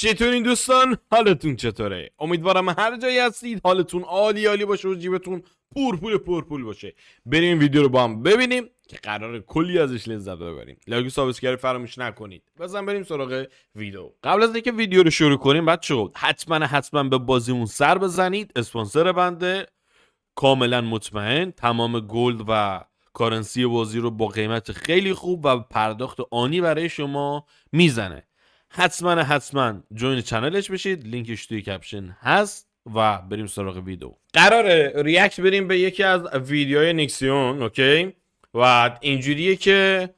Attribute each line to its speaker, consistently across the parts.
Speaker 1: چطورین دوستان؟ حالتون چطوره؟ امیدوارم هر جایی هستید حالتون عالی عالی باشه و جیبتون پول باشه. بریم این ویدیو رو با هم ببینیم که قراره کلی ازش لذت ببریم. لایک و سابسکرایب فراموش نکنید. بزن بریم سراغ ویدیو. قبل از اینکه ویدیو رو شروع کنیم بچه‌ها حتما به بازیمون سر بزنید. اسپانسر بنده کاملا مطمئن تمام گلد و کارنسی بازی رو با قیمت خیلی خوب و پرداخت آنی برای شما میزنه. حتما جوین چنلش بشید، لینکش توی کپشن هست و بریم سراغ ویدیو. قراره ریاکت بریم به یکی از ویدیوهای نیکسیون، اوکی؟ و اینجوریه که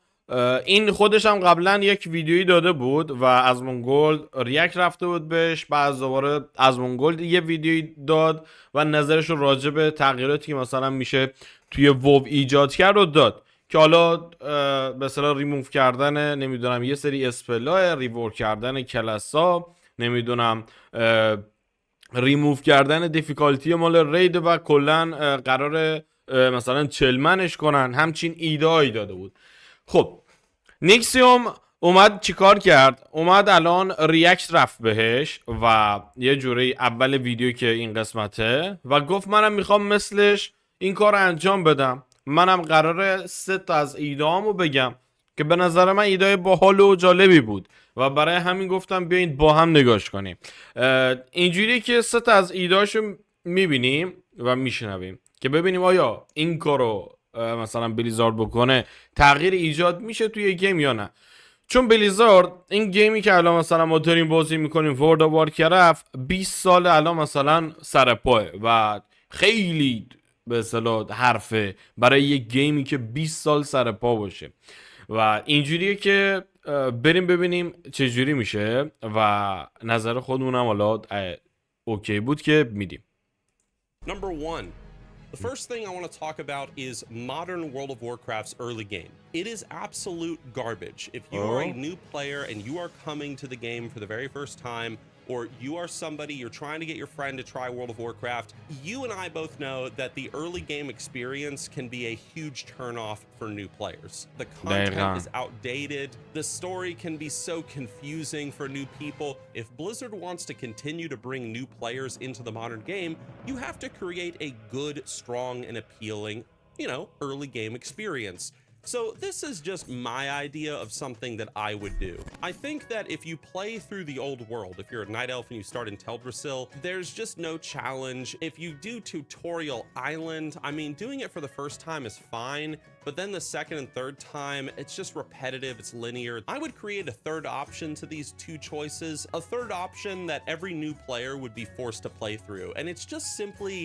Speaker 1: این خودش هم قبلا یک ویدیویی داده بود و از مونگولد ریاکت رفته بود بهش، بعد دوباره از مونگولد یه ویدیویی داد و نظرش رو راجع به تغییراتی که مثلا میشه توی وو ایجاد کرد رو داد که حالا به اصطلاح ریموو کردن نمیدونم یه سری اسپلا، ریورک کردن کلاسا، نمیدونم ریموو کردن دیفیکالتی مال رید و کلا قراره مثلا چلمنش کنن. همچین ایده داده بود. خب نیکسیوم اومد چیکار کرد؟ اومد الان ریاکت رفت بهش و یه جوری اول ویدیو که این قسمته و گفت منم میخوام مثلش این کار انجام بدم. منم قراره 3 تا از ایده‌هامو بگم که به نظر من ایده باحال و جالبی بود و برای همین گفتم بیاین با هم نگاش کنیم. اینجوری که 3 تا از ایده‌هاشو میبینیم و میشنویم که ببینیم آیا این کارو مثلا بلیزارد بکنه تغییر ایجاد میشه توی گیم یا نه. چون بلیزارد این گیمی که الان مثلا ما داریم بازی میکنیم ورد آف وارکرافت 20 سال الان مثلا سر پاه و خیلی به اصطلاح حرفه برای یک گیمی که 20 سال سر پا باشه و اینجوریه که بریم ببینیم چه جوری میشه و نظر خودمونم حالا اوکی بود که میدیم.
Speaker 2: Number 1. The first thing I want to talk about is modern World of Warcraft's early game. It is absolute garbage. If you are a new player and you are coming to the game for the very first time, or you are somebody, you're trying to get your friend to try World of Warcraft, you and I both know that the early game experience can be a huge turnoff for new players. The content is outdated. The story can be so confusing for new people. If Blizzard wants to continue to bring new players into the modern game, you have to create a good, strong, and appealing, early game experience. So this is just my idea of something that I would do. I think that if you play through the old world, if you're a night elf and you start in Teldrassil, there's just no challenge. If you do Tutorial Island, I mean, doing it for the first time is fine, but then the second and third time, it's just repetitive, it's linear. I would create a third option to these 2 choices, a third option that every new player would be forced to play through, and it's just simply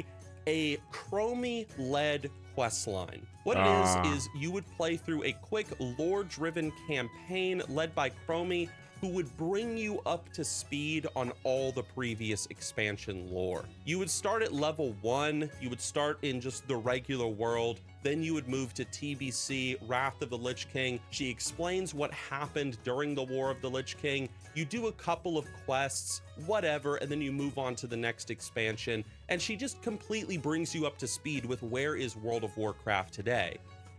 Speaker 2: a Chromie-led quest line. What it is you would play through a quick lore-driven campaign led by Chromie, who would bring you up to speed on all the previous expansion lore. You would start at level 1, you would start in just the regular world, then you would move to TBC, Wrath of the Lich King. She explains what happened during the War of the Lich King. You do a couple of quests, whatever, and then you move on to the next expansion. And she just completely brings you up to speed with where is World of Warcraft today.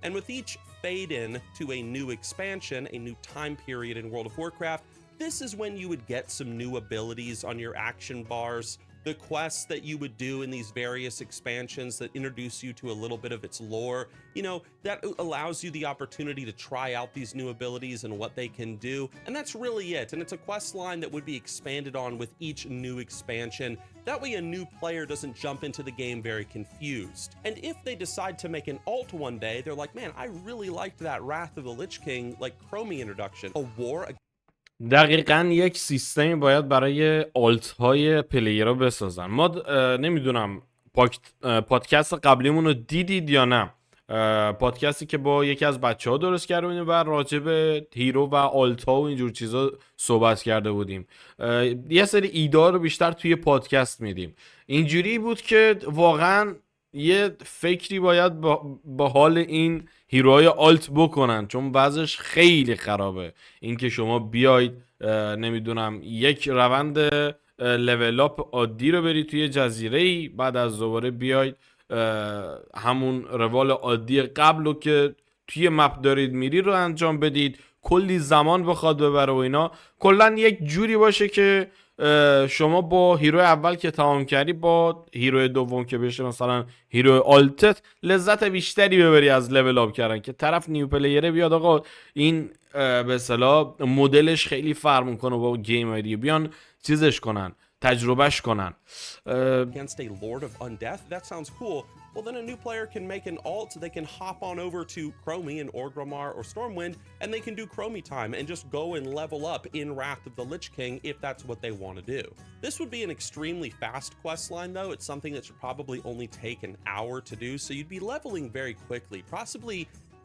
Speaker 2: And with each fade in to a new expansion, a new time period in World of Warcraft, this is when you would get some new abilities on your action bars. The quests that you would do in these various expansions that introduce you to a little bit of its lore, that allows you the opportunity to try out these new abilities and what they can do. And that's really it. And it's a quest line that would be expanded on with each new expansion. That way a new player doesn't jump into the game very confused. And if they decide to make an alt one day, they're like, man, I really liked that Wrath of the Lich King, Chromie introduction. A war.
Speaker 1: دقیقاً یک سیستمی باید برای آلت های پلیرها بسازن. ما نمیدونم پادکست قبلیمون رو دیدید یا نه. پادکستی که با یکی از بچه ها درست کرده بودیم و راجع به هیرو و آلت ها و اینجور چیزا صحبت کرده بودیم. یه سری ایده رو بیشتر توی پادکست میدیم. اینجوری بود که واقعاً یه فکری باید با حال این هیروهای آلت بکنن، چون وضعش خیلی خرابه. اینکه شما بیاید نمیدونم یک روند لول اپ عادی رو برید توی جزیره‌ای، بعد از دوباره بیاید همون روال عادی قبل رو که توی مپ دارید میری رو انجام بدید، کلی زمان بخواد ببره و اینا. کلا یک جوری باشه که شما با هیرو اول که تمام کردی با هیرو دوم که بشه مثلا هیرو آلتت لذت بیشتری ببری از لول اپ کردن، که طرف نیو پلیره بیاد آقا این به اصطلاح مدلش خیلی فرق میکنه با گیم ایدی، بیان چیزش کنن، تجربهش کنن.
Speaker 2: Against a Lord of Undeath, that sounds cool. Well, then a new player can make an alt, they can hop on over to Chromie in Orgrimmar or Stormwind, and they can do Chromie time and just go and level up in Wrath of the Lich King if that's what they want to do. This would be an extremely fast quest line though. It's something that should probably only take an hour to do, so you'd be leveling very quickly, possibly,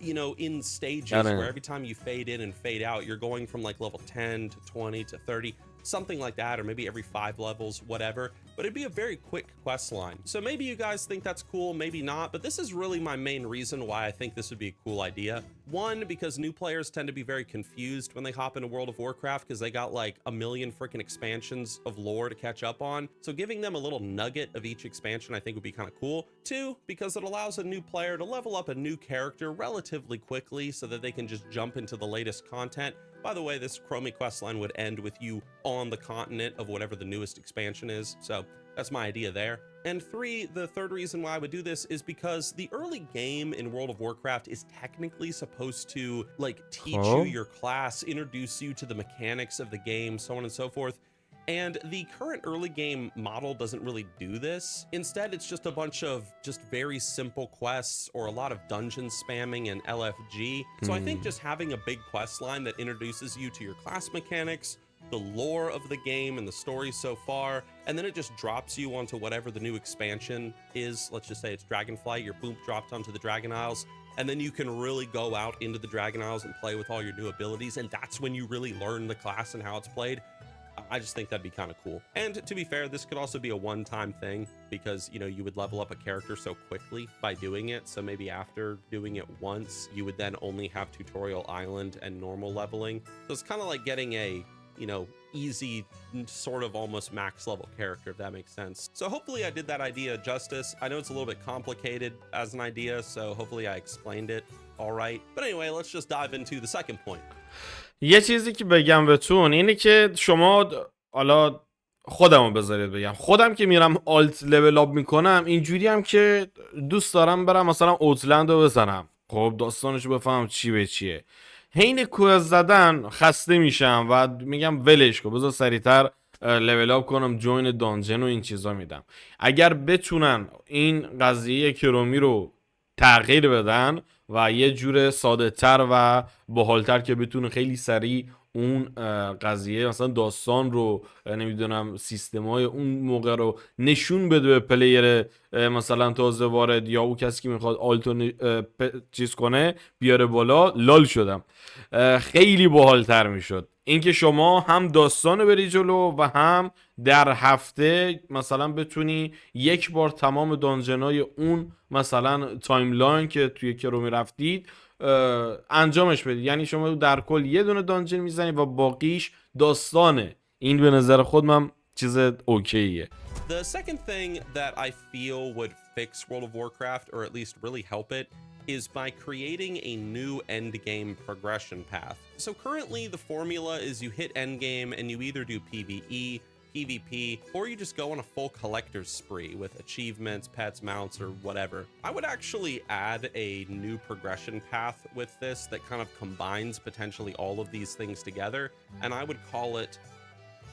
Speaker 2: you know, in stages where every time you fade in and fade out, you're going from like level 10 to 20 to 30, something like that, or maybe every 5 levels, whatever. But it'd be a very quick quest line. So maybe you guys think that's cool, maybe not, but this is really my main reason why I think this would be a cool idea. One, because new players tend to be very confused when they hop into World of Warcraft because they got like a million freaking expansions of lore to catch up on. So giving them a little nugget of each expansion I think would be kind of cool. Two, because it allows a new player to level up a new character relatively quickly so that they can just jump into the latest content. By the way, this Chromie questline would end with you on the continent of whatever the newest expansion is, so that's my idea there. And three, the third reason why I would do this is because the early game in World of Warcraft is technically supposed to like teach you your class, introduce you to the mechanics of the game, so on and so forth. And the current early game model doesn't really do this. Instead, it's just a bunch of just very simple quests or a lot of dungeon spamming and LFG. So I think just having a big quest line that introduces you to your class mechanics, the lore of the game and the story so far, and then it just drops you onto whatever the new expansion is. Let's just say it's Dragonflight, you're boom dropped onto the Dragon Isles, and then you can really go out into the Dragon Isles and play with all your new abilities, and that's when you really learn the class and how it's played. I just think that'd be kind of cool. And to be fair, this could also be a one-time thing because, you know, you would level up a character so quickly by doing it. So maybe after doing it once, you would then only have Tutorial Island and normal leveling. So it's kind of like getting a, you know, easy sort of almost max level character, if that makes sense. So hopefully I did that idea justice. I know it's a little bit complicated as an idea, so hopefully I explained it all right. But anyway, let's just dive into the second point.
Speaker 1: یه چیزی که بگم بهتون اینه که شما حالا خودمو بذارید بگم، خودم که میرم آلت لول اپ میکنم اینجوری هم که دوست دارم برم مثلا اوتلند رو بزنم، خب داستانشو بفهمم چی به چیه. حین کوز زدن خسته میشم و میگم ولش کن، بذار سریعتر لول اپ کنم، جوین دانجن و این چیزا میدم. اگر بتونن این قضیه کرومی رو تغییر بدن و یه جور ساده تر و باحالتر که بتونه خیلی سریع اون قضیه مثلا داستان رو نمیدونم سیستمای اون موقع رو نشون بده به پلیر مثلا تازه وارد یا اون کسی که میخواد آلتو چیز کنه بیاره بالا، لال شدم. خیلی باحالتر میشد اینکه شما هم داستان رو بری جلو و هم در هفته مثلا بتونی یک بار تمام دانجنای اون مثلا تایملاین که توی کرومی رفتید انجامش بدید. یعنی شما در کل یه دونه دانجن میزنید و باقیش داستانه. این به نظر خود من چیز اوکیه.
Speaker 2: The second thing that I feel would fix World of Warcraft, or at least really help it, is by creating a new endgame progression path. So currently the formula is you hit endgame and you either do PvE, PvP, or you just go on a full collector's spree with achievements, pets, mounts, or whatever. I would actually add a new progression path with this that kind of combines potentially all of these things together, and I would call it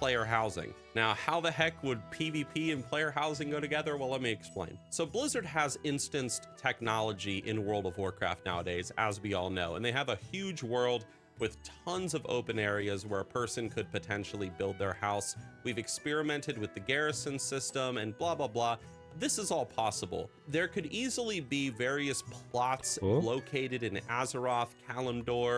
Speaker 2: player housing. Now, how the heck would PvP and player housing go together? Well, let me explain. So Blizzard has instanced technology in World of Warcraft nowadays, as we all know, and they have a huge world with tons of open areas where a person could potentially build their house. We've experimented with the garrison system and blah, blah, blah. This is all possible. There could easily be various plots located in Azeroth, Kalimdor,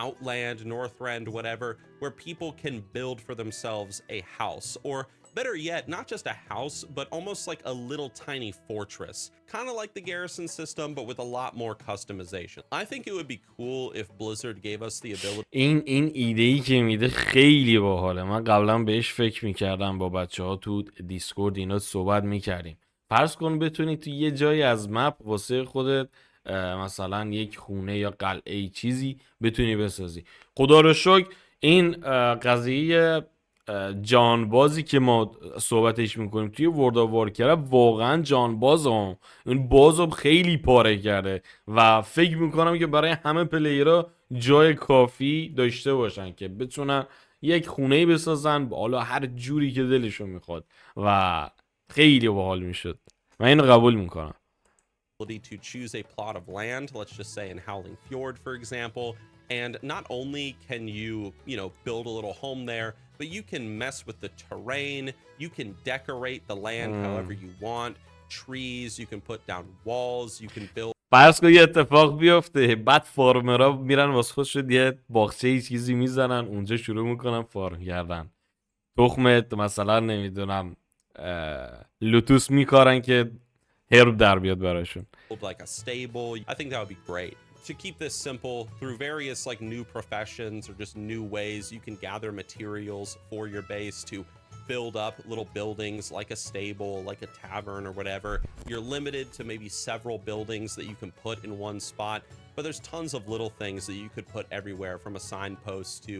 Speaker 2: Outland, Northrend, whatever, where people can build for themselves a house, or better yet, not just a house, but almost like a little tiny fortress, kind of like the garrison system, but with a lot more customization. I think it would be cool if Blizzard gave us the ability.
Speaker 1: این ایده‌ای که میده خیلی باحاله. من قبلا بهش فکر میکردم، با بچه‌ها تو دیسکورد اینا صحبت میکردیم. فرض کن بتونی تو یه جایی از مپ واسه خودت مثلا یک خونه یا قلعه چیزی بتونی بسازی. خدا رو شکر این قضیه جانبازی که ما صحبتش میکنیم توی ورد آف وارکرافت واقعا جانباز هم این بازو خیلی پاره کرده و فکر میکنم که برای همه پلیرها جای کافی داشته باشن که بتونن یک خونه بسازن حالا هر جوری که دلشون میخواد و خیلی باحال میشد. من اینو قبول میکنم.
Speaker 2: To choose a plot of land, let's just say in Howling Fjord, for example, and not only can you know, build a little home there, but you can mess with the terrain, you can decorate the land however you want, trees, you can put down walls, you can build.
Speaker 1: فرض کن یه اتفاق بیفته بعد فارمرها میرن واسه خودشون یه باغچه چیزی میزنن اونجا شروع میکنن فارم کردن تخمت مثلا نمیدونم لوتوس میکارن که هرب در بیاد براشون.
Speaker 2: Like a stable. I think that would be great. To keep this simple, through various like new professions or just new ways, you can gather materials for your base to build up little buildings like a stable, like a tavern or whatever. You're limited to maybe several buildings that you can put in one spot, but there's tons of little things that you could put everywhere, from a signpost to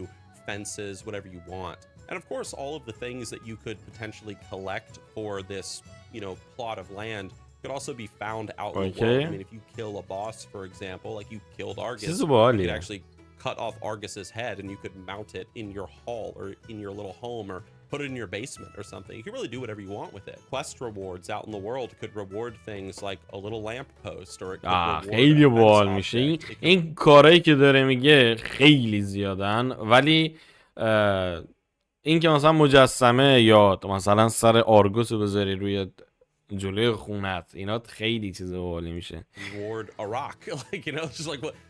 Speaker 2: fences, whatever you want. And of course, all of the things that you could potentially collect for this, you know, plot of land could also be found out in the world. I mean, if you kill a boss, for example, like you killed Argus, you could actually cut off Argus's head and you could mount it in your hall or in your little home or put it in your basement or something. You can really do whatever you want with it. Quest rewards out in the world could reward things like a little lamppost or it could
Speaker 1: خیلی باحال میشه. این کارهایی که داره میگه خیلی زیادن، ولی این که مثلا مجسمه یا مثلا سر آرگوس رو بذاری روی جلوی خونت اینا خیلی چیز باحالی میشه.
Speaker 2: Reward a rock, like, you know, just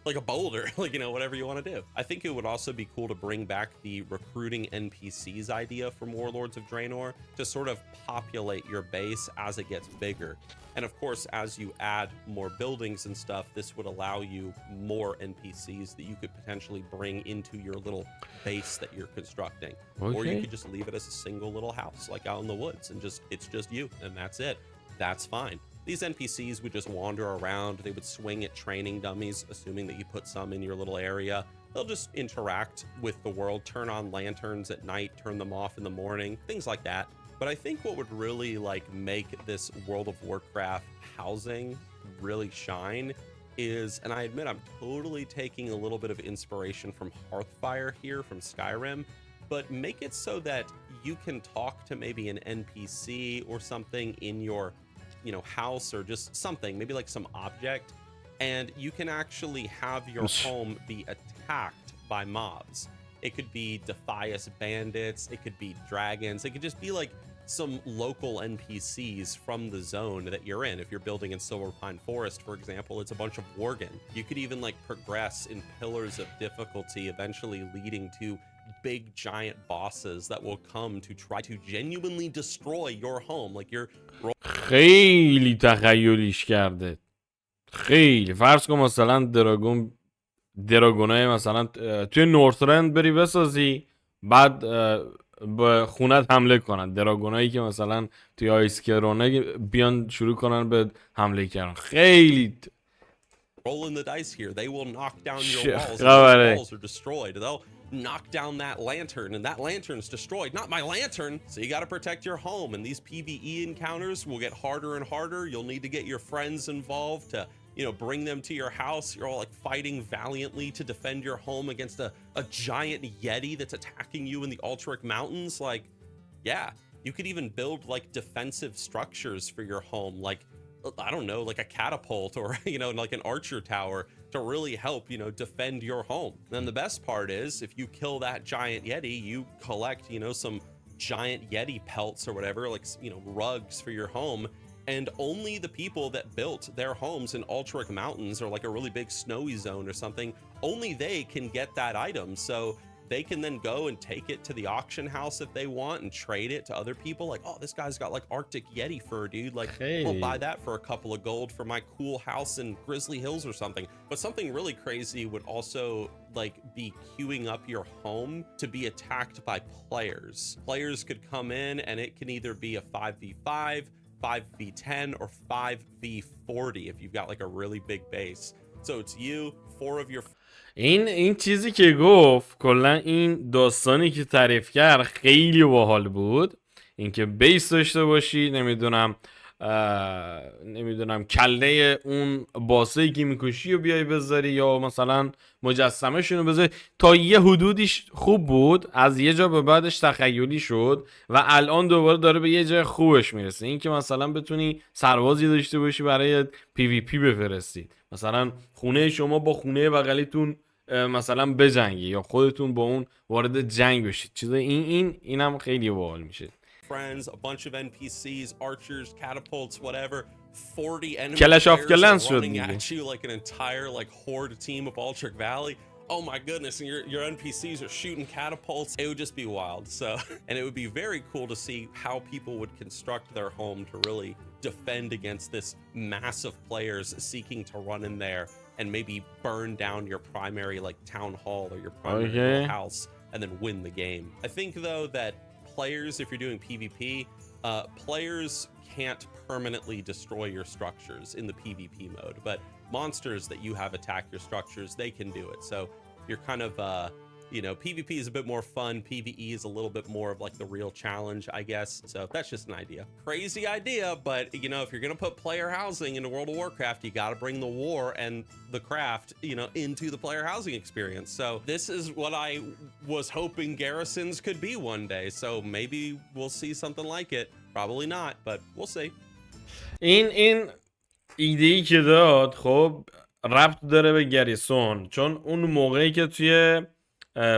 Speaker 2: like a boulder, like, you know, whatever you want to do. I think it would also be cool to bring back the recruiting NPCs idea from Warlords of Draenor to sort of populate your base as it gets bigger. And of course, as you add more buildings and stuff, this would allow you more NPCs that you could potentially bring into your little base that you're constructing. Or you could just leave it as a single little house, like out in the woods, and it's just you, and that's it. That's fine. These NPCs would just wander around. They would swing at training dummies, assuming that you put some in your little area. They'll just interact with the world, turn on lanterns at night, turn them off in the morning, things like that. But I think what would really like make this World of Warcraft housing really shine is, and I admit I'm totally taking a little bit of inspiration from Hearthfire here from Skyrim, but make it so that you can talk to maybe an NPC or something in your, you know, house or just something, maybe like some object, and you can actually have your home be attacked by mobs. It could be Defias bandits, it could be dragons, it could just be like some local NPCs from the zone that you're in. If you're building in Silverpine Forest, for example, it's a bunch of Worgen. You could even like progress in pillars of difficulty, eventually leading to big giant bosses that will come to try to genuinely destroy your home. Like you're
Speaker 1: خیلی تخیلیش کرده. خیلی فرض کن مثلا دراگونای مثلا توی نورثرند بری بسازی، بعد به خونت حمله کنن، دراگونایی که مثلا توی آیسکرونه بیان شروع کنن به حمله کردن. خیلی
Speaker 2: rolling the dice here. They will knock down your walls and your walls are destroyed. They'll knock down that lantern and that lantern's destroyed. Not my lantern. So you got to protect your home, and these PvE encounters will get harder and harder. You'll need to get your friends involved to, you know, bring them to your house. You're all like fighting valiantly to defend your home against a giant yeti that's attacking you in the Ultric Mountains. Like, yeah, you could even build like defensive structures for your home, like, I don't know, like a catapult or, you know, like an archer tower to really help, you know, defend your home. Then the best part is if you kill that giant yeti, you collect, you know, some giant yeti pelts or whatever, like, you know, rugs for your home. And only the people that built their homes in Ultric Mountains or like a really big snowy zone or something, only they can get that item. So they can then go and take it to the auction house if they want and trade it to other people. Like, oh, this guy's got like Arctic Yeti fur, dude. Like, I'll buy that for a couple of gold for my cool house in Grizzly Hills or something. But something really crazy would also like be queuing up your home to be attacked by players. Players could come in and it can either be a 5v5, 5v10, or 5v40 if you've got like a really big base. So it's you, 4 of your
Speaker 1: این چیزی که گفت کلا این داستانی که تعریف کرد خیلی باحال بود. اینکه بیس داشته باشی، نمیدونم کله اون باسه‌ای که میکشی و بیای بذاری یا مثلا مجسمه شونو بذاری. تا یه حدودیش خوب بود، از یه جا به بعدش تخیلی شد و الان دوباره داره به یه جای خوبش میرسه. این که مثلا بتونی سربازی داشته باشی برای پی وی پی بفرستی، مثلا خونه شما با خونه بغلیتون مثلا بجنگی یا خودتون با اون وارد جنگ بشید. چیزای اینم خیلی باحال میشه.
Speaker 2: friends, a bunch of NPCs, archers, catapults, whatever. 40 enemy
Speaker 1: Clash of
Speaker 2: players
Speaker 1: Clans
Speaker 2: are running
Speaker 1: شد دیگه.
Speaker 2: at you like an entire like horde team of Ultric Valley. Oh my goodness, and your NPCs are shooting catapults. It would just be wild. So, and it would be very cool to see how people would construct their home to really defend against this mass of players seeking to run in there and maybe burn down your primary like town hall or your primary little house and then win the game. I think though that players, if you're doing PvP, players can't permanently destroy your structures in the PvP mode, but monsters that you have attack your structures, they can do it. So you're kind of, PvP is a bit more fun. PvE is a little bit more of like the real challenge, I guess. So that's just an idea. Crazy idea, but if you're going to put player housing into World of Warcraft, you got to bring the war and the craft, into the player housing experience. So this is what I was hoping garrisons could be one day. So maybe we'll see something like it. Probably not, but we'll see.
Speaker 1: این ایده‌ای که داد خب ربط داره به گریسون، چون اون موقعی که توی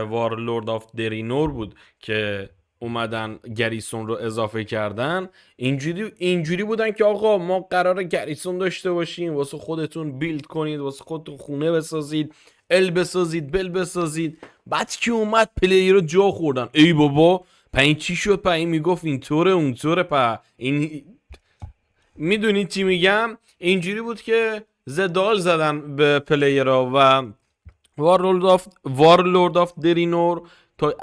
Speaker 1: وارلورد آف درینور بود که اومدن گریسون رو اضافه کردن، اینجوری بودن که آقا ما قراره گریسون داشته باشیم، واسه خودتون بیلد کنید، واسه خودتون خونه بسازید، بسازید، بل بسازید. بعد که اومد پلیر رو جا خوردن، ای بابا این چی شد؟ این میگفت اینطوره اونطوره، این میدونید چی میگم؟ اینجوری بود که زدال زدن به پلیرها و وارلورد آف درینور تا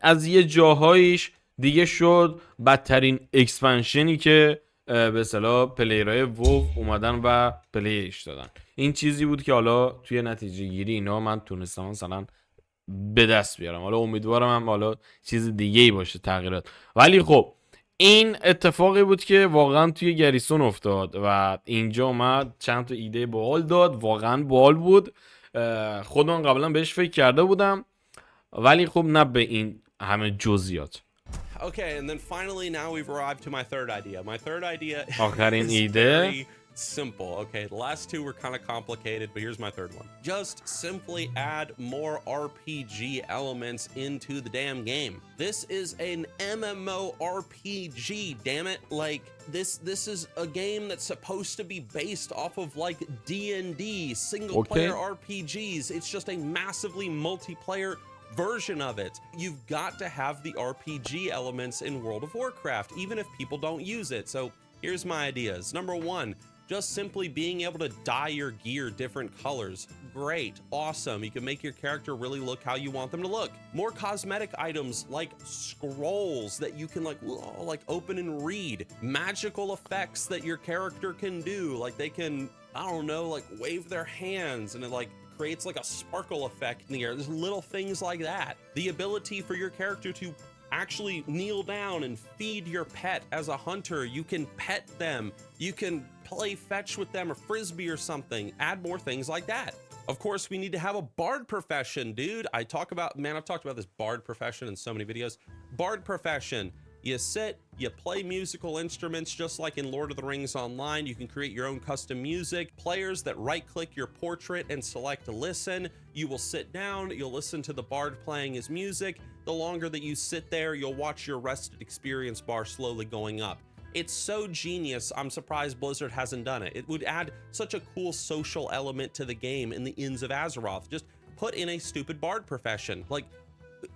Speaker 1: از یه جاهایش دیگه شد بدترین اکسپنشنی که به اصطلاح پلیرهای وو اومدن و پلیش دادن. این چیزی بود که حالا توی نتیجه گیری اینا من تونستم مثلا به دست بیارم. حالا امیدوارم هم حالا چیز دیگه ای باشه تغییرات، ولی خب این اتفاقی بود که واقعا توی گریسون افتاد و اینجا اومد چند تا ایده باحال داد. واقعا باحال بود، خودم قبلا بهش فکر کرده بودم ولی خب نه به این همه جزئیات.
Speaker 2: Okay, and then finally now we've arrived to my third idea. My third idea
Speaker 1: آخرین
Speaker 2: is
Speaker 1: ایده
Speaker 2: very simple. Okay, the last two were kind of complicated, but here's my third one. Just simply add more RPG elements into the damn game. This is an MMORPG, damn it. Like this is a game that's supposed to be based off of like D&D, single player RPGs. It's just a massively multiplayer version of it. You've got to have the RPG elements in World of Warcraft, even if people don't use it. So here's my ideas. Number one, just simply being able to dye your gear different colors. Great, awesome. You can make your character really look how you want them to look. More cosmetic items like scrolls that you can like open and read. Magical effects that your character can do, like they can, I don't know, like wave their hands and it like creates like a sparkle effect in the air. There's little things like that. The ability for your character to actually kneel down and feed your pet as a hunter. You can pet them. You can play fetch with them or frisbee or something. Add more things like that. Of course, we need to have a bard profession, dude. I've talked about this bard profession in so many videos. Bard profession. You sit, you play musical instruments just like in Lord of the Rings Online. You can create your own custom music. Players that right-click your portrait and select to listen. You will sit down, you'll listen to the bard playing his music. The longer that you sit there, you'll watch your rested experience bar slowly going up. It's so genius, I'm surprised Blizzard hasn't done it. It would add such a cool social element to the game in the Inns of Azeroth. Just put in a stupid bard profession. Like,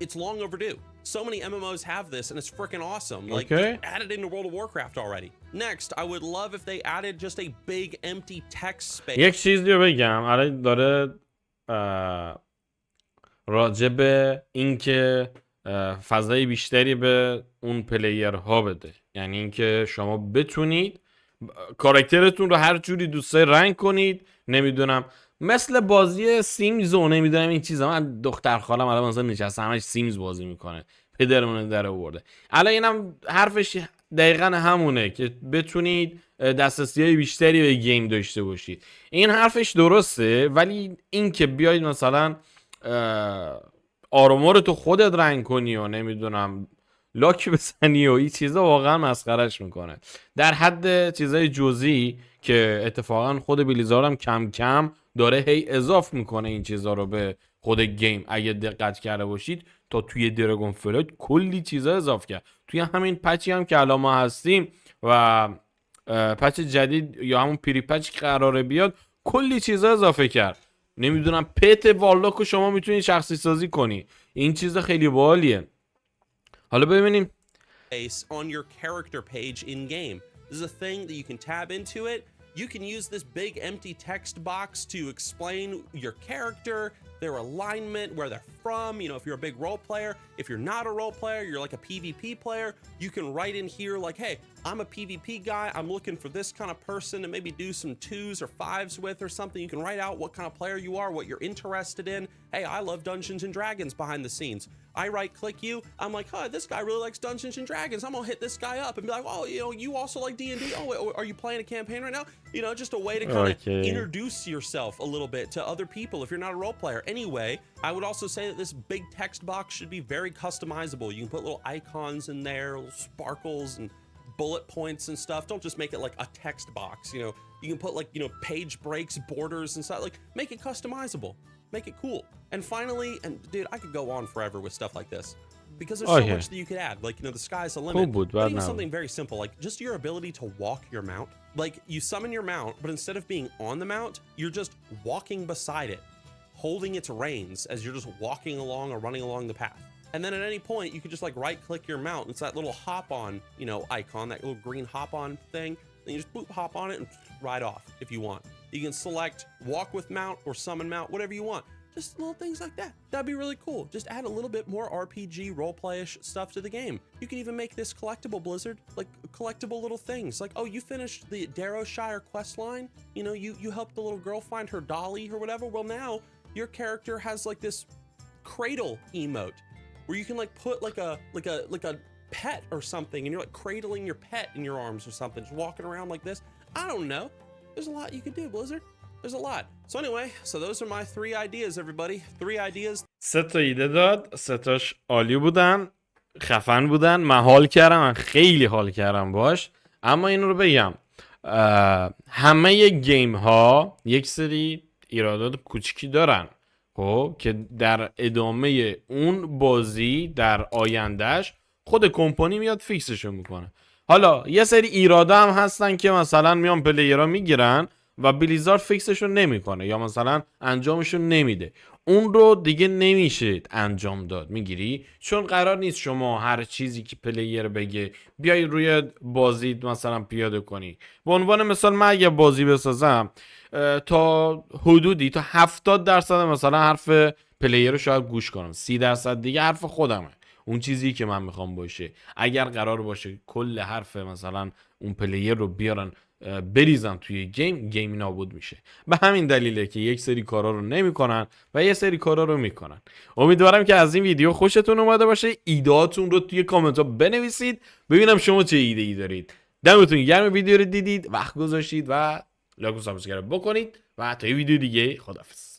Speaker 2: it's long overdue. So many MMOs have this and it's freaking awesome. Like, add it into World of Warcraft already. Next, I would love if they added just a big empty text space.
Speaker 1: یک چیز دیگه بگم، الان داره راجع به اینکه فضای بیشتری به اون پلیرها بده، یعنی اینکه شما بتونید کاراکترتون رو هر جوری دوست رنگ کنید، نمیدونم مثل بازی سیمز و نمیدونم این چیزا. من دختر خالم الان مثلا نشسته همش سیمز بازی میکنه، پدرمون در آورده. الان اینم حرفش دقیقاً همونه که بتونید دسترسی بیشتری به گیم داشته باشید. این حرفش درسته، ولی این که بیاید مثلا آرمور تو خودت رنگ کنی و نمیدونم لاک بزنی و این چیزا واقعا مسخرش میکنه. در حد چیزای جزئی که اتفاقا خود بلیزارد هم کم کم داره هی اضاف میکنه این چیزا رو به خود گیم. اگه دقت کرده باشید تا توی دراگون فلایت کلی چیزا اضاف کرد. توی همین پچی هم که الان ما هستیم و پچ جدید یا همون پری پچ که قراره بیاد کلی چیزا اضافه کرد. نمیدونم پت والاکو شما میتونید شخصی سازی کنی. این چیزا خیلی باحالیه. حالا ببینیم.
Speaker 2: On your character page in game. This is a thing that you can tab into it. You can use this big empty text box to explain your character, their alignment, where they're from. You know, if you're a big role player, if you're not a role player, you're like a PvP player, you can write in here like, hey, I'm a PvP guy. I'm looking for this kind of person to maybe do some 2s or 5s with or something. You can write out what kind of player you are, what you're interested in. Hey, I love Dungeons and Dragons behind the scenes. I right click you. I'm like, oh, this guy really likes Dungeons and Dragons. I'm gonna hit this guy up and be like, oh, you know, you also like D&D. Oh, are you playing a campaign right now? You know, just a way to kind of introduce yourself a little bit to other people if you're not a role player. Anyway, I would also say that this big text box should be very customizable. You can put little icons in there, little sparkles and bullet points and stuff. Don't just make it like a text box, you know. You can put like, you know, page breaks, borders and stuff. Like, make it customizable. Make it cool. And finally, and dude, I could go on forever with stuff like this because there's so much that you could add. Like, you know, the sky's the limit. But even something very simple, like just your ability to walk your mount. Like, you summon your mount, but instead of being on the mount, you're just walking beside it, holding its reins as you're just walking along or running along the path. And then at any point, you could just like right click your mount. It's that little hop on, you know, icon, that little green hop on thing. And you just boop, hop on it and ride off if you want. You can select walk with mount or summon mount, whatever you want. Just little things like that. That'd be really cool. Just add a little bit more RPG roleplay-ish stuff to the game. You can even make this collectible, Blizzard. Like collectible little things. Like, oh, you finished the Darrowshire quest line. You know, you helped the little girl find her dolly or whatever. Well, now your character has like this cradle emote where you can like put like a pet or something, and you're like cradling your pet in your arms or something, just walking around like this. I don't know. There's a lot you could do, Blizzard. There's a lot. So anyway, so those are my 3 ideas, everybody. 3 ideas.
Speaker 1: 3 تا ایده داد. 3 تاش عالی بودن، خفن بودن. من حال کردم، من خیلی حال کردم باش. اما این رو بگم، همه گیم ها یک سری ایرادات کوچیکی دارن، خب، که در ادامه اون بازی در آیندهش خود کمپانی میاد فیکسشو میکنه. حالا یه سری ایرادا هم هستن که مثلا میان پلیرها میگیرن و بلیزارد فیکسشو نمیکنه یا مثلا انجامشو نمیده. اون رو دیگه نمیشه انجام داد، میگیری؟ چون قرار نیست شما هر چیزی که پلیر بگه بیای روی بازی مثلا پیاده کنی. به عنوان مثال من اگه بازی بسازم تا حدودی تا 70% مثلا حرف پلیر رو شاید گوش کنم، 30% دیگه حرف خودمه، اون چیزی که من میخوام باشه. اگر قرار باشه کل حرف مثلا اون پلیر رو بیارن بریزن توی گیم نابود میشه. به همین دلیله که یک سری کارا رو نمیکنن و یک سری کارا رو میکنن. امیدوارم که از این ویدیو خوشتون اومده باشه. ایدهاتون رو توی کامنت ها بنویسید ببینم شما چه ایده ای دارید. دمتون گرم ویدیو رو دیدید، وقت گذاشتید و لایک و سابسکرایب بکنید و تا یه ویدیو دیگه خداحافظ.